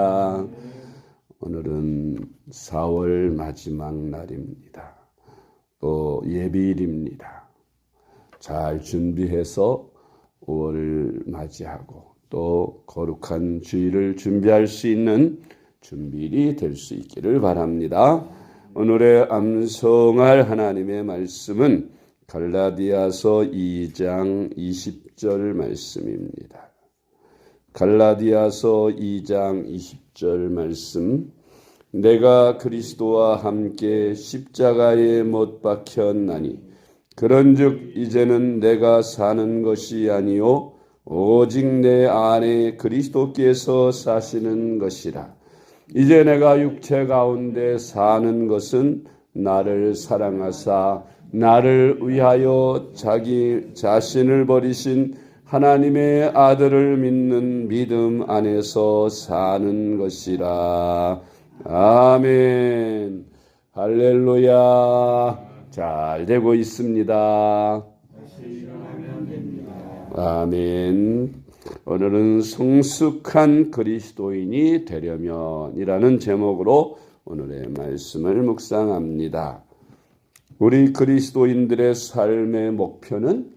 축하합니다. 오늘은 4월 마지막 날입니다. 또 예비일입니다. 잘 준비해서 5월을 맞이하고 또 거룩한 주일을 준비할 수 있는 준비일이 될 수 있기를 바랍니다. 오늘의 암송할 하나님의 말씀은 갈라디아서 2장 20절 말씀입니다. 갈라디아서 2장 20절 말씀. 내가 그리스도와 함께 십자가에 못 박혔나니 그런즉 이제는 내가 사는 것이 아니요 오직 내 안에 그리스도께서 사시는 것이라. 이제 내가 육체 가운데 사는 것은 나를 사랑하사 나를 위하여 자기 자신을 버리신 하나님의 아들을 믿는 믿음 안에서 사는 것이라. 아멘. 할렐루야. 잘 되고 있습니다. 아멘. 오늘은 성숙한 그리스도인이 되려면이라는 제목으로 오늘의 말씀을 묵상합니다. 우리 그리스도인들의 삶의 목표는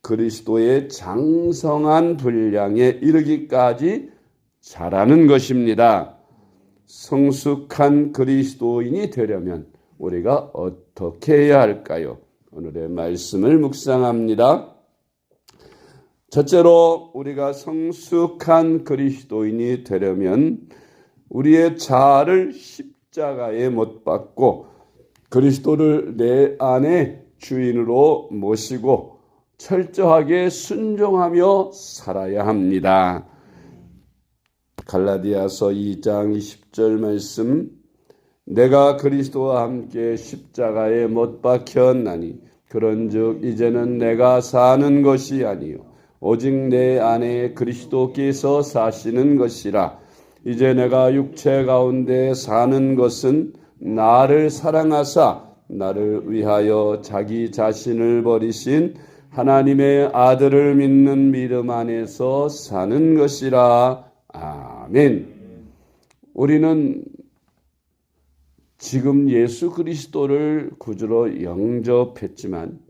그리스도의 장성한 분량에 이르기까지 자라는 것입니다. 성숙한 그리스도인이 되려면 우리가 어떻게 해야 할까요? 오늘의 말씀을 묵상합니다. 첫째로 우리가 성숙한 그리스도인이 되려면 우리의 자아를 십자가에 못 박고 그리스도를 내 안에 주인으로 모시고 철저하게 순종하며 살아야 합니다. 갈라디아서 2장 20절 말씀. 내가 그리스도와 함께 십자가에 못 박혔나니 그런즉 이제는 내가 사는 것이 아니요 오직 내 안에 그리스도께서 사시는 것이라. 이제 내가 육체 가운데 사는 것은 나를 사랑하사 나를 위하여 자기 자신을 버리신 하나님의 아들을 믿는 믿음 안에서 사는 것이라. 아멘. 우리는 지금 예수 그리스도를 구주로 영접했지만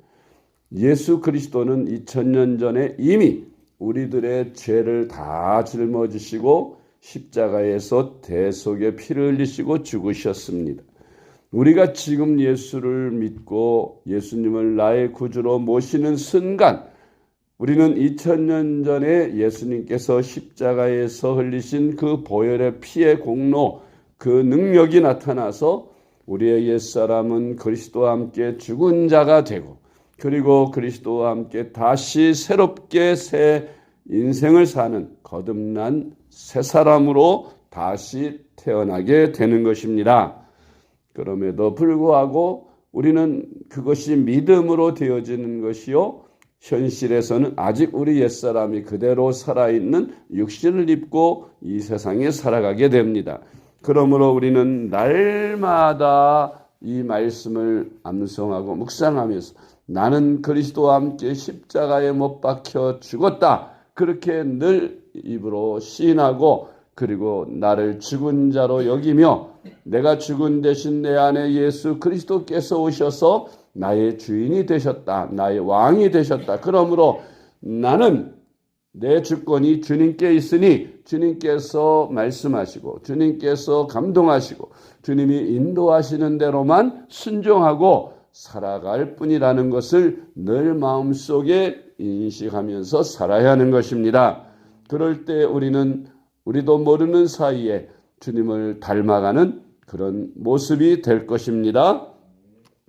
예수 그리스도는 2000년 전에 이미 우리들의 죄를 다 짊어지시고 십자가에서 대속의 피를 흘리시고 죽으셨습니다. 우리가 지금 예수를 믿고 예수님을 나의 구주로 모시는 순간 우리는 2000년 전에 예수님께서 십자가에서 흘리신 그 보혈의 피의 공로, 그 능력이 나타나서 우리의 옛사람은 그리스도와 함께 죽은 자가 되고 그리고 그리스도와 함께 다시 새롭게 새 인생을 사는 거듭난 새 사람으로 다시 태어나게 되는 것입니다. 그럼에도 불구하고 우리는 그것이 믿음으로 되어지는 것이요 현실에서는 아직 우리 옛사람이 그대로 살아있는 육신을 입고 이 세상에 살아가게 됩니다. 그러므로 우리는 날마다 이 말씀을 암송하고 묵상하면서 나는 그리스도와 함께 십자가에 못 박혀 죽었다. 그렇게 늘 입으로 시인하고 그리고 나를 죽은 자로 여기며 내가 죽은 대신 내 안에 예수 그리스도께서 오셔서 나의 주인이 되셨다. 나의 왕이 되셨다. 그러므로 나는 내 주권이 주님께 있으니 주님께서 말씀하시고 주님께서 감동하시고 주님이 인도하시는 대로만 순종하고 살아갈 뿐이라는 것을 늘 마음속에 인식하면서 살아야 하는 것입니다. 그럴 때 우리도 모르는 사이에 주님을 닮아가는 그런 모습이 될 것입니다.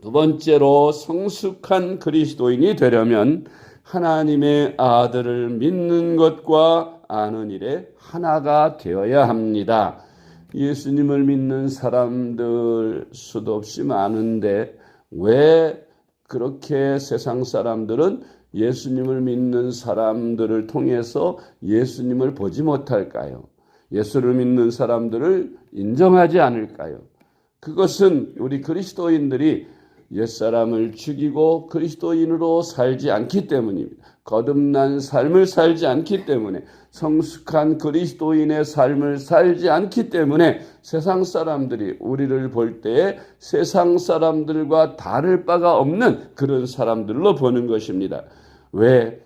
두 번째로 성숙한 그리스도인이 되려면 하나님의 아들을 믿는 것과 아는 일에 하나가 되어야 합니다. 예수님을 믿는 사람들 수도 없이 많은데 왜 그렇게 세상 사람들은 예수님을 믿는 사람들을 통해서 예수님을 보지 못할까요? 예수를 믿는 사람들을 인정하지 않을까요? 그것은 우리 그리스도인들이 옛사람을 죽이고 그리스도인으로 살지 않기 때문입니다. 거듭난 삶을 살지 않기 때문에, 성숙한 그리스도인의 삶을 살지 않기 때문에 세상 사람들이 우리를 볼 때에 세상 사람들과 다를 바가 없는 그런 사람들로 보는 것입니다. 왜?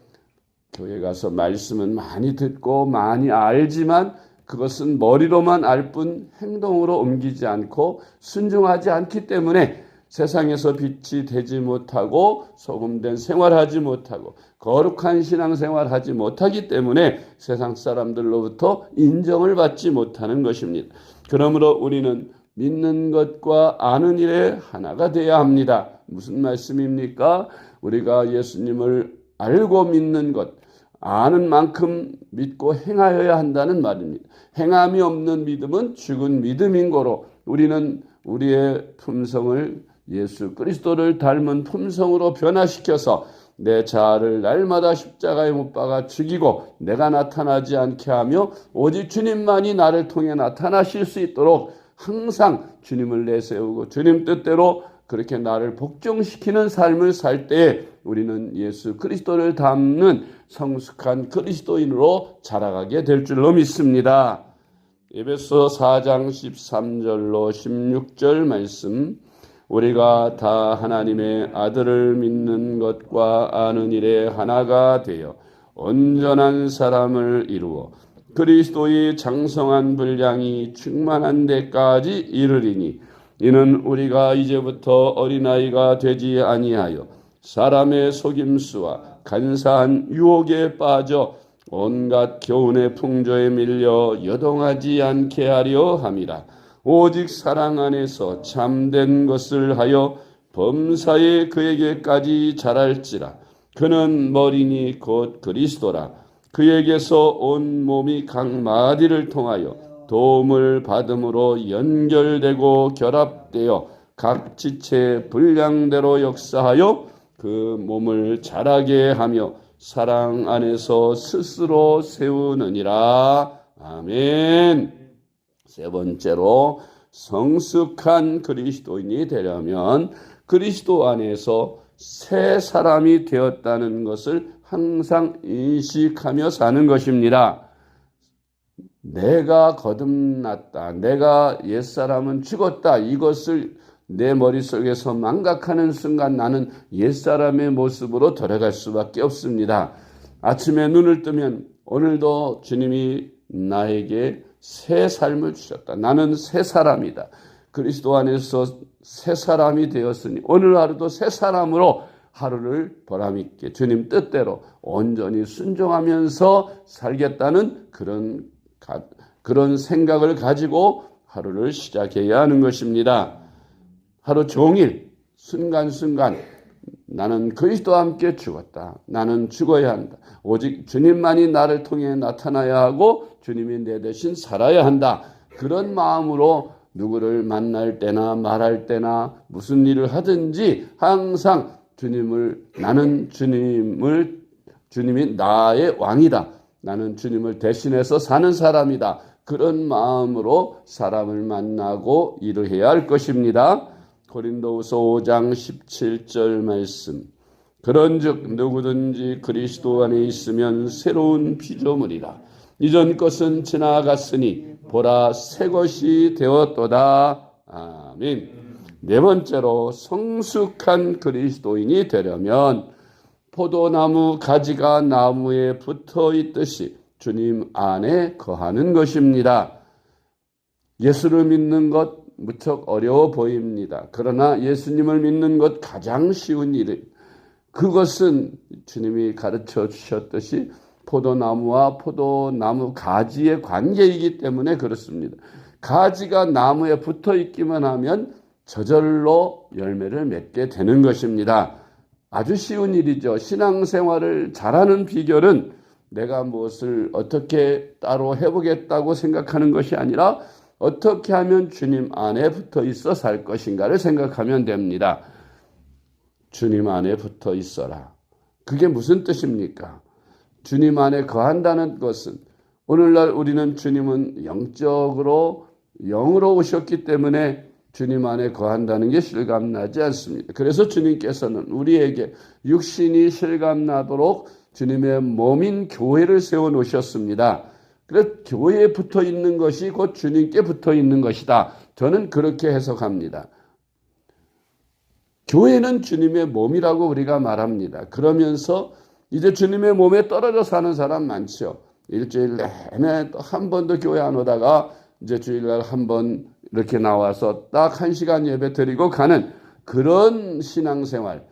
교회 가서 말씀은 많이 듣고 많이 알지만 그것은 머리로만 알 뿐 행동으로 옮기지 않고 순종하지 않기 때문에 세상에서 빛이 되지 못하고 소금된 생활하지 못하고 거룩한 신앙생활하지 못하기 때문에 세상 사람들로부터 인정을 받지 못하는 것입니다. 그러므로 우리는 믿는 것과 아는 일에 하나가 되어야 합니다. 무슨 말씀입니까? 우리가 예수님을 알고 믿는 것, 아는 만큼 믿고 행하여야 한다는 말입니다. 행함이 없는 믿음은 죽은 믿음인 거로 우리는 우리의 품성을 예수 그리스도를 닮은 품성으로 변화시켜서 내 자아를 날마다 십자가에 못 박아 죽이고 내가 나타나지 않게 하며 오직 주님만이 나를 통해 나타나실 수 있도록 항상 주님을 내세우고 주님 뜻대로 그렇게 나를 복종시키는 삶을 살 때에 우리는 예수 그리스도를 닮는 성숙한 그리스도인으로 자라가게 될 줄로 믿습니다. 에베소 4장 13절로 16절 말씀, 우리가 다 하나님의 아들을 믿는 것과 아는 일에 하나가 되어 온전한 사람을 이루어 그리스도의 장성한 분량이 충만한 데까지 이르리니, 이는 우리가 이제부터 어린아이가 되지 아니하여 사람의 속임수와 간사한 유혹에 빠져 온갖 교훈의 풍조에 밀려 여동하지 않게 하려 함이라. 오직 사랑 안에서 참된 것을 하여 범사에 그에게까지 자랄지라. 그는 머리니 곧 그리스도라. 그에게서 온 몸이 각 마디를 통하여 도움을 받음으로 연결되고 결합되어 각 지체의 분량대로 역사하여 그 몸을 자라게 하며 사랑 안에서 스스로 세우느니라. 아멘. 세 번째로, 성숙한 그리스도인이 되려면 그리스도 안에서 새 사람이 되었다는 것을 항상 인식하며 사는 것입니다. 내가 거듭났다, 내가 옛사람은 죽었다, 이것을 내 머릿속에서 망각하는 순간 나는 옛사람의 모습으로 돌아갈 수밖에 없습니다. 아침에 눈을 뜨면 오늘도 주님이 나에게 새 삶을 주셨다. 나는 새 사람이다. 그리스도 안에서 새 사람이 되었으니 오늘 하루도 새 사람으로 하루를 보람있게 주님 뜻대로 온전히 순종하면서 살겠다는 그런 생각을 가지고 하루를 시작해야 하는 것입니다. 하루 종일 순간순간 나는 그리스도와 함께 죽었다. 나는 죽어야 한다. 오직 주님만이 나를 통해 나타나야 하고 주님이 내 대신 살아야 한다. 그런 마음으로 누구를 만날 때나 말할 때나 무슨 일을 하든지 항상 나는 주님이 나의 왕이다. 나는 주님을 대신해서 사는 사람이다. 그런 마음으로 사람을 만나고 일을 해야 할 것입니다. 고린도후서 5장 17절 말씀, 그런즉 누구든지 그리스도 안에 있으면 새로운 피조물이라. 이전 것은 지나갔으니 보라 새 것이 되었도다. 아멘. 네 번째로, 성숙한 그리스도인이 되려면 포도나무 가지가 나무에 붙어 있듯이 주님 안에 거하는 것입니다. 예수를 믿는 것 무척 어려워 보입니다. 그러나 예수님을 믿는 것 가장 쉬운 일이에요. 그것은 주님이 가르쳐 주셨듯이 포도나무와 포도나무 가지의 관계이기 때문에 그렇습니다. 가지가 나무에 붙어 있기만 하면 저절로 열매를 맺게 되는 것입니다. 아주 쉬운 일이죠. 신앙생활을 잘하는 비결은 내가 무엇을 어떻게 따로 해보겠다고 생각하는 것이 아니라 어떻게 하면 주님 안에 붙어 있어 살 것인가를 생각하면 됩니다. 주님 안에 붙어 있어라. 그게 무슨 뜻입니까? 주님 안에 거한다는 것은 오늘날 우리는 주님은 영적으로 영으로 오셨기 때문에 주님 안에 거한다는 게 실감나지 않습니다. 그래서 주님께서는 우리에게 육신이 실감나도록 주님의 몸인 교회를 세워놓으셨습니다. 그래서 교회에 붙어 있는 것이 곧 주님께 붙어 있는 것이다. 저는 그렇게 해석합니다. 교회는 주님의 몸이라고 우리가 말합니다. 그러면서 이제 주님의 몸에 떨어져 사는 사람 많죠. 일주일 내내 한 번도 교회 안 오다가 이제 주일날 한 번 이렇게 나와서 딱 1시간 예배 드리고 가는 그런 신앙생활.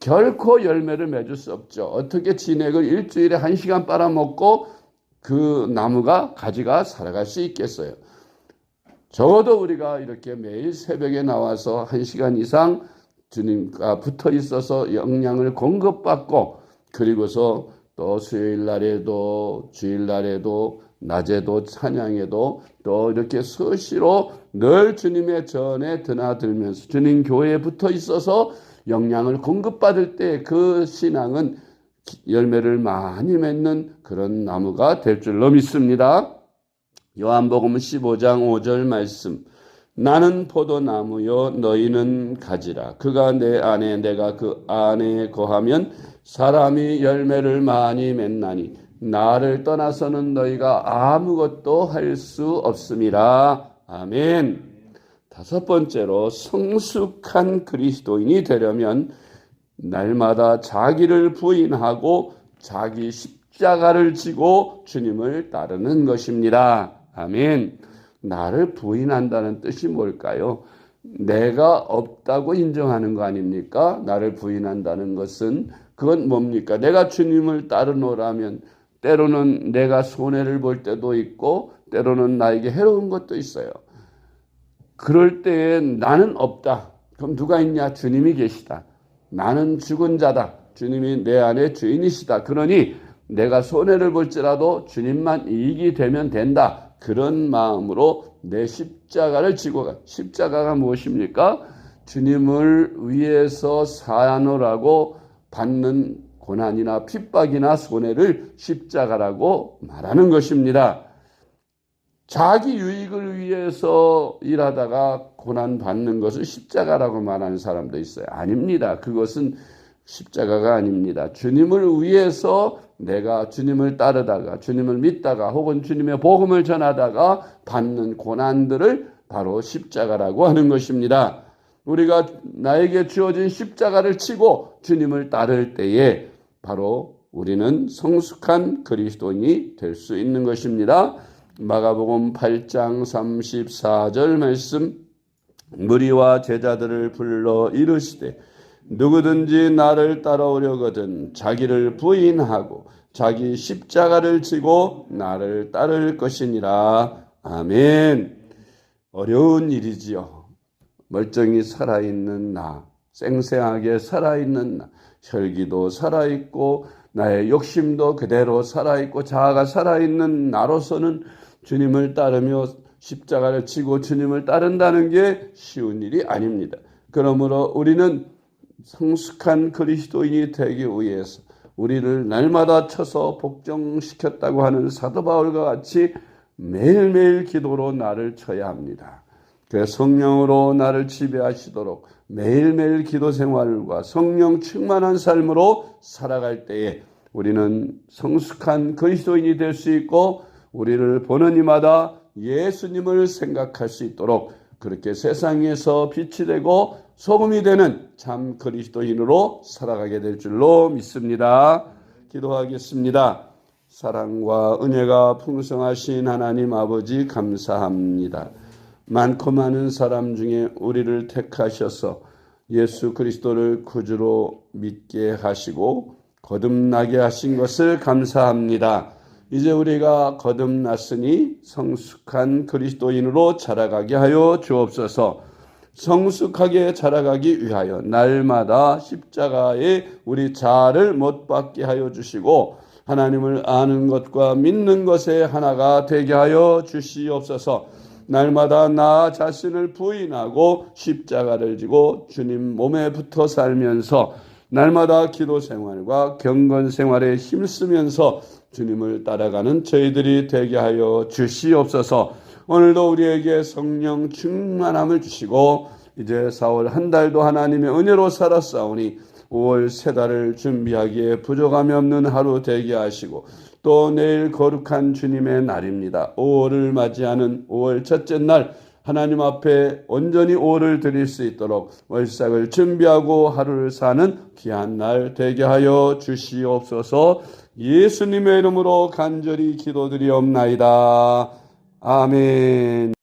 결코 열매를 맺을 수 없죠. 어떻게 진액을 일주일에 1시간 빨아먹고 그 나무가 가지가 살아갈 수 있겠어요. 적어도 우리가 이렇게 매일 새벽에 나와서 1시간 이상 주님과 붙어 있어서 영양을 공급받고 그리고서 또 수요일날에도 주일날에도 낮에도 찬양에도 또 이렇게 수시로 늘 주님의 전에 드나들면서 주님 교회에 붙어 있어서 영양을 공급받을 때 그 신앙은 열매를 많이 맺는 그런 나무가 될 줄로 믿습니다. 요한복음 15장 5절 말씀. 나는 포도나무요 너희는 가지라. 그가 내 안에 내가 그 안에 거하면 사람이 열매를 많이 맺나니 나를 떠나서는 너희가 아무것도 할 수 없음이라. 아멘. 다섯 번째로 성숙한 그리스도인이 되려면 날마다 자기를 부인하고 자기 십자가를 지고 주님을 따르는 것입니다. 아멘. 나를 부인한다는 뜻이 뭘까요? 내가 없다고 인정하는 거 아닙니까? 나를 부인한다는 것은 그건 뭡니까? 내가 주님을 따르노라면 때로는 내가 손해를 볼 때도 있고 때로는 나에게 해로운 것도 있어요. 그럴 때에 나는 없다. 그럼 누가 있냐? 주님이 계시다. 나는 죽은 자다. 주님이 내 안에 주인이시다. 그러니 내가 손해를 볼지라도 주님만 이익이 되면 된다. 그런 마음으로 내 십자가를 지고 가. 십자가가 무엇입니까? 주님을 위해서 사노라고 받는 고난이나 핍박이나 손해를 십자가라고 말하는 것입니다. 자기 유익을 위해서 일하다가 고난받는 것을 십자가라고 말하는 사람도 있어요. 아닙니다. 그것은 십자가가 아닙니다. 주님을 위해서 내가 주님을 따르다가 주님을 믿다가 혹은 주님의 복음을 전하다가 받는 고난들을 바로 십자가라고 하는 것입니다. 우리가 나에게 주어진 십자가를 치고 주님을 따를 때에 바로 우리는 성숙한 그리스도인이 될 수 있는 것입니다. 마가복음 8장 34절 말씀. 무리와 제자들을 불러 이르시되 누구든지 나를 따라오려거든 자기를 부인하고 자기 십자가를 지고 나를 따를 것이니라. 아멘. 어려운 일이지요. 멀쩡히 살아있는 나, 쌩쌩하게 살아있는 나, 혈기도 살아있고 나의 욕심도 그대로 살아있고 자아가 살아있는 나로서는 주님을 따르며 십자가를 지고 주님을 따른다는 게 쉬운 일이 아닙니다. 그러므로 우리는 성숙한 그리스도인이 되기 위해서 우리를 날마다 쳐서 복종시켰다고 하는 사도 바울과 같이 매일매일 기도로 나를 쳐야 합니다. 그래서 성령으로 나를 지배하시도록 매일매일 기도 생활과 성령 충만한 삶으로 살아갈 때에 우리는 성숙한 그리스도인이 될 수 있고 우리를 보는 이마다 예수님을 생각할 수 있도록 그렇게 세상에서 빛이 되고 소금이 되는 참 그리스도인으로 살아가게 될 줄로 믿습니다. 기도하겠습니다. 사랑과 은혜가 풍성하신 하나님 아버지 감사합니다. 많고 많은 사람 중에 우리를 택하셔서 예수 그리스도를 구주로 믿게 하시고 거듭나게 하신 것을 감사합니다. 이제 우리가 거듭났으니 성숙한 그리스도인으로 자라가게 하여 주옵소서. 성숙하게 자라가기 위하여 날마다 십자가에 우리 자아를 못 박게 하여 주시고 하나님을 아는 것과 믿는 것에 하나가 되게 하여 주시옵소서. 날마다 나 자신을 부인하고 십자가를 지고 주님 몸에 붙어 살면서 날마다 기도 생활과 경건 생활에 힘쓰면서 주님을 따라가는 저희들이 되게 하여 주시옵소서. 오늘도 우리에게 성령 충만함을 주시고 이제 4월 한 달도 하나님의 은혜로 살았사오니 5월 세 달을 준비하기에 부족함이 없는 하루 되게 하시고 또 내일 거룩한 주님의 날입니다. 5월을 맞이하는 5월 첫째 날 하나님 앞에 온전히 5월을 드릴 수 있도록 월삭을 준비하고 하루를 사는 귀한 날 되게 하여 주시옵소서. 예수님의 이름으로 간절히 기도드리옵나이다. 아멘.